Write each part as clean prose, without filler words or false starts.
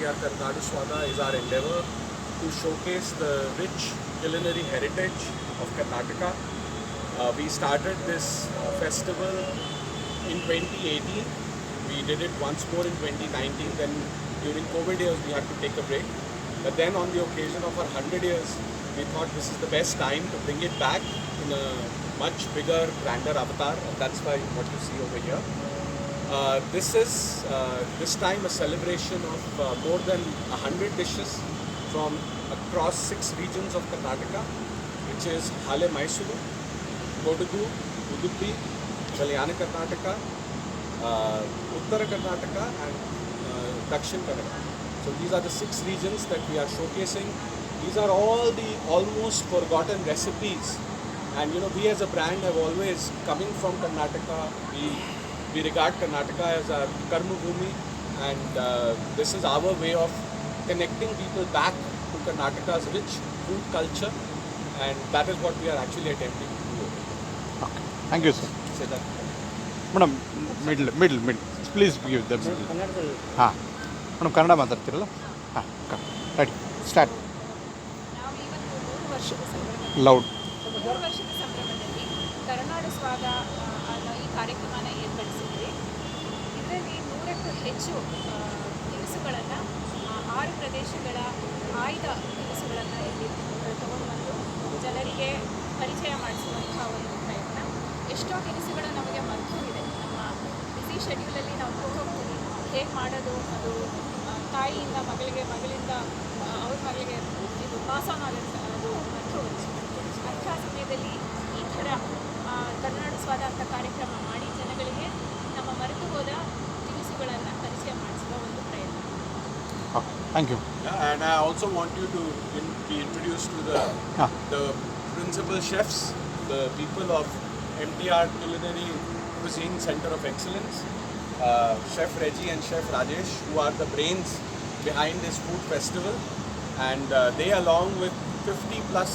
MTR Karnadu Swada is our endeavor to showcase the rich culinary heritage of Karnataka. We started this festival in 2018. We did it once more in 2019. Then during COVID years we had to take a break. But then on the occasion of our 100 years, we thought this is the best time to bring it back in a much bigger, grander avatar. And that's why what you see over here. This is this time a celebration of more than 100 dishes from across 6 regions of Karnataka, which is Hale Mysuru, Kodagu, Udupi, Kalyana Karnataka, Uttara Karnataka and Dakshin Kannada. So these are the 6 regions that we are showcasing. These are all the almost forgotten recipes. And you know, we as a brand have always, coming from Karnataka, we regard Karnataka as our Karma Bhumi, and this is our way of connecting people back to Karnataka's rich food culture, and that is what we are actually attempting to do. Okay. Thank you, sir. Say that. Madam middle please give them ಹಾಂ madam Kannada ಮಾತಾಡ್ತಿರಲ್ಲ ಹಾಂ ready start ನಾವಿವತ್ತು 3 ವರ್ಷದ loud 3 ವರ್ಷದ ಸಂಭ್ರಮದಲ್ಲಿ ಕರುನಾಡು ಸ್ವಾದ ಅನ್ನೋ ಈ ಕಾರ್ಯಕ್ರಮನ ಏರ್ಪಡಿಸಿದ್ವಿ. ಇದರಲ್ಲಿ 100ಕ್ಕೂ ಹೆಚ್ಚು ತಿನಿಸುಗಳನ್ನು 6 ಪ್ರದೇಶಗಳ ಆಯ್ದ ತಿನಿಸುಗಳನ್ನು ಇಲ್ಲಿ ತಗೊಂಡು ಬಂದು ಜನರಿಗೆ ಪರಿಚಯ ಮಾಡಿಸುವಂಥ ಒಂದು ಪ್ರಯತ್ನ. ಎಷ್ಟೋ ತಿನಿಸುಗಳು ನಮಗೆ ಮರೆತು ಇದೆ. ನಮ್ಮ ಬ್ಯುಸಿ ಶೆಡ್ಯೂಲಲ್ಲಿ ನಾವು ಹೋಗ್ತೀವಿ, ಹೇಗೆ ಮಾಡೋದು, ಅದು ತಾಯಿಯಿಂದ ಮಗಳಿಗೆ, ಮಗಳಿಂದ ಅವ್ರ ಮಗಳಿಗೆ ಇದು ಪಾಸ್ ಆನ್ ಆಗುತ್ತೆ, ಅದು ಮರೆತು ಅಂಥ ಸಮಯದಲ್ಲಿ ಈ ಥರ ಕರುನಾಡು ಸ್ವಾದ ಅಂತ ಕಾರ್ಯಕ್ರಮ ಮಾಡಿ ಜನಗಳಿಗೆ ನಮ್ಮ ಮರೆತು ಹೋದ ತಿನಿಸುಗಳನ್ನು ಪರಿಚಯ ಮಾಡಿಸುವ ಒಂದು ಪ್ರಯತ್ನ. Thank you. Yeah, and I also want you to be introduced to the principal chefs, the people of MTR Culinary Cuisine Center of Excellence, Chef Reggie and Chef Rajesh, who are the brains behind this food festival, and they along with 50 plus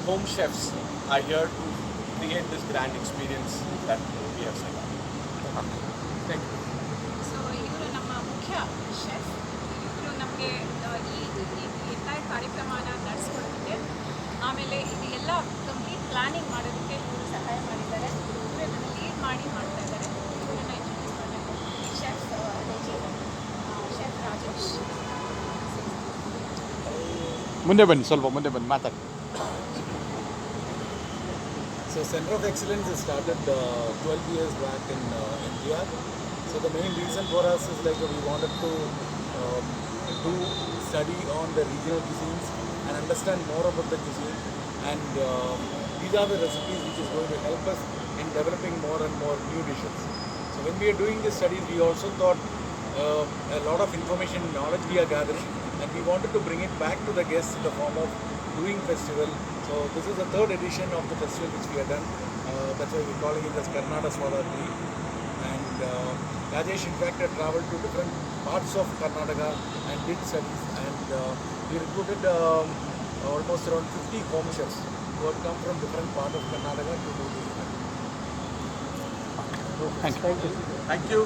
home chefs are here to create this grand experience that we have set up. Thank you. So ಇವರು ನಮ್ಮ ಮುಖ್ಯ chef. ಇವರು ನಮಗೆ ಈ entire ಕಾರ್ಯಕ್ರಮನ ನಡೆಸ್ಕೊಡೋದಕ್ಕೆ, ಆಮೇಲೆ ಇದು ಎಲ್ಲ ಕಂಪ್ಲೀಟ್ ಪ್ಲ್ಯಾನಿಂಗ್ ಮಾಡೋದಕ್ಕೆ ಇವರು ಸಹಾಯ ಮಾಡಿದ್ದಾರೆ. ಇವರೇ ನನ್ನ ಲೀಡ್ ಮಾಡಿ ಮಾಡ್ತಾ ಇದ್ದಾರೆ. ಇವರನ್ನ ಇಂಟ್ರೊಡ್ಯೂಸ್ ಮಾಡಬೇಕು. Chef Reji, chef Rajesh. ಮುಂದೆ ಬನ್ನಿ, ಸ್ವಲ್ಪ ಮುಂದೆ ಬನ್ನಿ ಮಾತಾಡಿ. So Center of Excellence is started 12 years back in MTR. So the main reason for us is like we wanted to do study on the regional cuisines and understand more about the cuisine, and these are the recipes which is going to help us in developing more and more new dishes. So when we are doing this studies, we also thought a lot of information and knowledge we are gathering, and we wanted to bring it back to the guests in the form of doing festival. So this is the 3rd edition of the festival which we have done. That's why we're calling it as Karnataka Swada 3. And Rajesh in fact had travelled to different parts of Karnataka and did studies, and we recruited almost around 50 home chefs who had come from different parts of Karnataka to do this. Thank you. Thank you.